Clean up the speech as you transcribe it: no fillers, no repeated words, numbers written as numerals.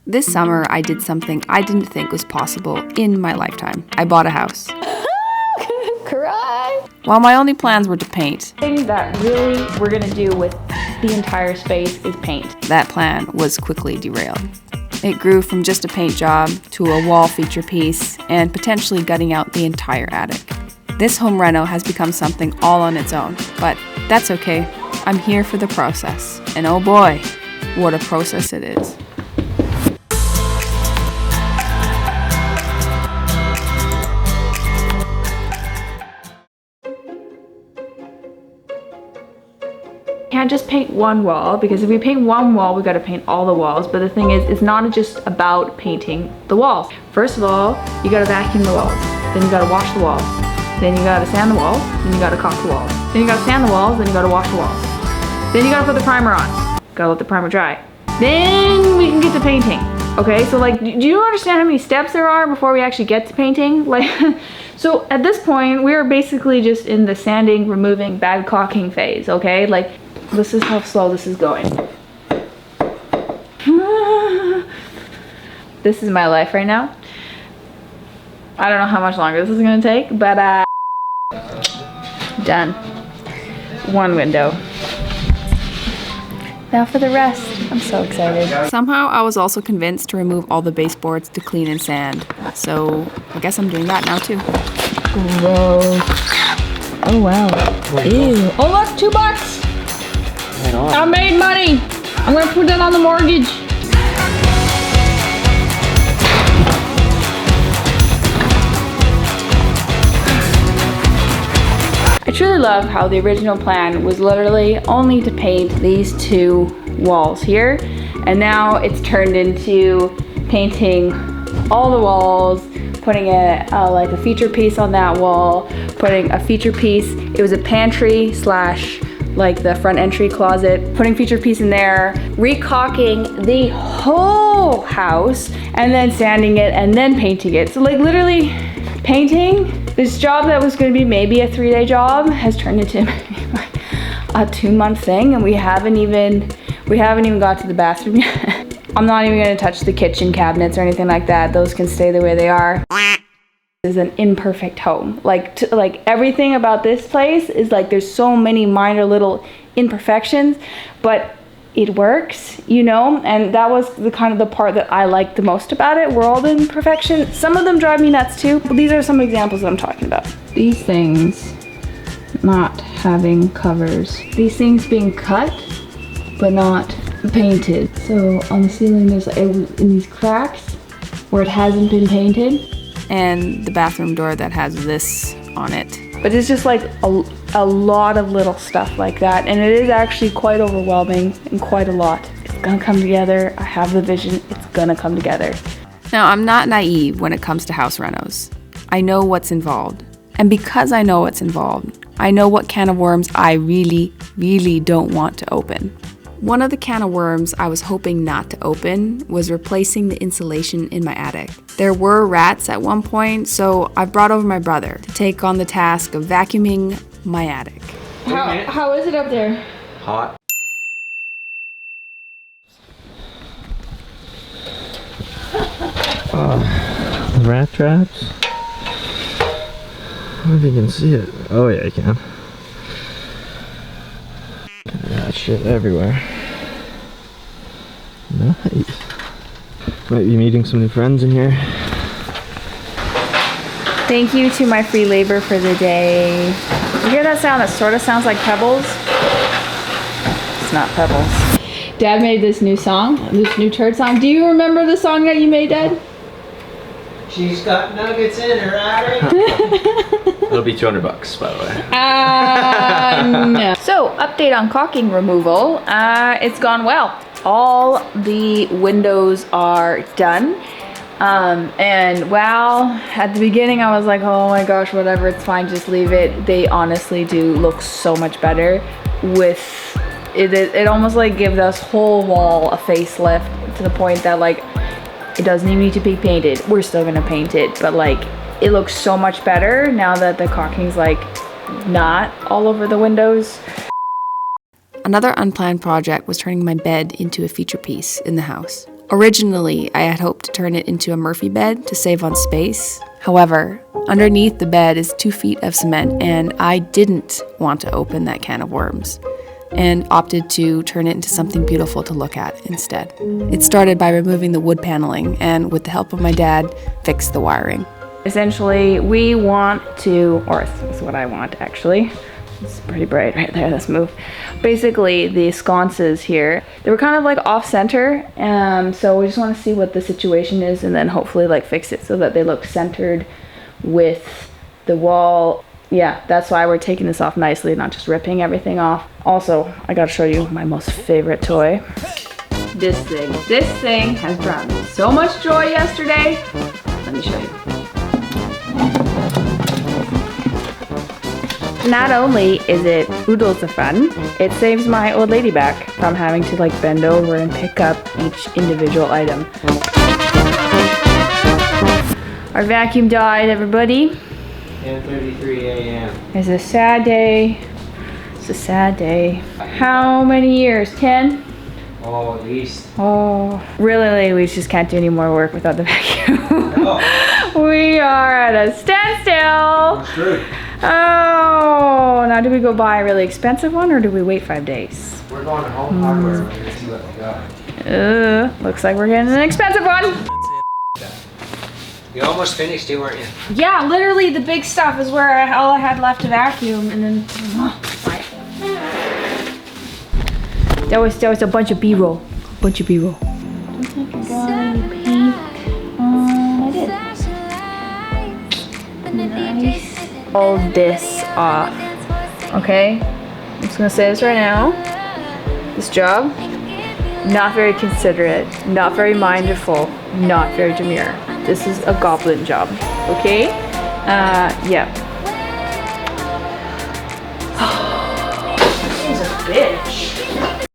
This summer, I did something I didn't think was possible in my lifetime. I bought a house. Cry! While my only plans were to paint, The thing that really we're gonna do with the entire space is paint. that plan was quickly derailed. It grew from just a paint job to a wall feature piece and potentially gutting out the entire attic. This home reno has become something all on its own, but that's okay. I'm here for the process. And oh boy, what a process it is. Can't just paint one wall, because if we paint one wall, we gotta paint all the walls. But the thing is, it's not just about painting the walls. First of all, you gotta vacuum the walls. Then you gotta wash the walls. Then you gotta sand the walls. Then you gotta caulk the walls. Then you gotta sand the walls. Then you gotta wash the walls. Then you gotta put the primer on. Gotta let the primer dry. Then we can get to painting. Okay, so like, do you understand how many steps there are before we actually get to painting? Like, so at this point, we are basically just in the sanding, removing, bad caulking phase, okay? Like, this is how slow this is going. This is my life right now. I don't know how much longer this is gonna take, but done. One window. Now for the rest. I'm so excited. Somehow I was also convinced to remove all the baseboards to clean and sand. So I guess I'm doing that now too. Whoa. Oh wow. Ew. Oh look, $2. Right on. I made money. I'm gonna put that on the mortgage. I truly love how the original plan was literally only to paint these 2 walls here, and now it's turned into painting all the walls, putting like a feature piece on that wall, putting a feature piece. It was a pantry slash like the front entry closet, putting feature piece in there, recaulking the whole house, and then sanding it and then painting it. So like literally painting, this job that was gonna be maybe a 3-day job has turned into like a 2-month thing, and we haven't even got to the bathroom yet. I'm not even gonna touch the kitchen cabinets or anything like that. Those can stay the way they are. Is an imperfect home. Like everything about this place is like there's so many minor little imperfections, but it works, you know? And that was the kind of the part that I liked the most about it, were all the imperfections. Some of them drive me nuts too, but these are some examples that I'm talking about. These things not having covers. These things being cut, but not painted. So on the ceiling there's like, in these cracks where it hasn't been painted. And the bathroom door that has this on it. But it's just like a lot of little stuff like that, and it is actually quite overwhelming and quite a lot. It's gonna come together. I have the vision. It's gonna come together. Now, I'm not naive when it comes to house renos. I know what's involved. And because I know what's involved, I know what can of worms I really, really don't want to open. One of the can of worms I was hoping not to open was replacing the insulation in my attic. There were rats at one point, so I brought over my brother to take on the task of vacuuming my attic. How is it up there? Hot. Rat traps. I don't know if you can see it. Oh yeah, you can. That shit everywhere. Nice. Might be meeting some new friends in here. Thank you to my free labor for the day. You hear that sound that sort of sounds like pebbles? It's not pebbles. Dad made this new song, this new church song. Do you remember the song that you made, Dad? She's got nuggets in her attic. It'll be $200, by the way. No. So, update on caulking removal. It's gone well. All the windows are done. And while at the beginning I was like, oh my gosh, whatever, it's fine, just leave it. They honestly do look so much better with it. It almost like gives this whole wall a facelift to the point that like, it doesn't even need to be painted. We're still gonna paint it, but like, it looks so much better now that the caulking's like not all over the windows. Another unplanned project was turning my bed into a feature piece in the house. Originally, I had hoped to turn it into a Murphy bed to save on space. However, underneath the bed is 2 feet of cement, and I didn't want to open that can of worms, and opted to turn it into something beautiful to look at instead. It started by removing the wood paneling, and with the help of my dad, fixed the wiring. Essentially, we want to, or this is what I want actually. It's pretty bright right there, let's move. Basically, the sconces here, they were kind of like off center, so we just want to see what the situation is and then hopefully like fix it so that they look centered with the wall. Yeah, that's why we're taking this off nicely, not just ripping everything off. Also, I gotta show you my most favorite toy. This thing. This thing has brought me so much joy yesterday. Let me show you. Not only is it oodles of fun, it saves my old lady back from having to like bend over and pick up each individual item. Our vacuum died, everybody. 10:33 a.m. It's a sad day. It's a sad day. How many years? 10? Oh, at least. Oh, really, we just can't do any more work without the vacuum. No. We are at a standstill. That's true. Oh, now do we go buy a really expensive one or do we wait 5 days? We're going to Home Hardware. We're gonna see what they got. Looks like we're getting an expensive one. You almost finished it, weren't you? Yeah, literally the big stuff is where all I had left to vacuum, and then that was a bunch of B-roll. Bunch of B-roll. Looks like I got any paint. I did. Nice. All this off. Okay? I'm just gonna say this right now. This job, not very considerate, not very mindful, not very demure. This is a goblin job. Okay? Yeah. This thing's a bitch.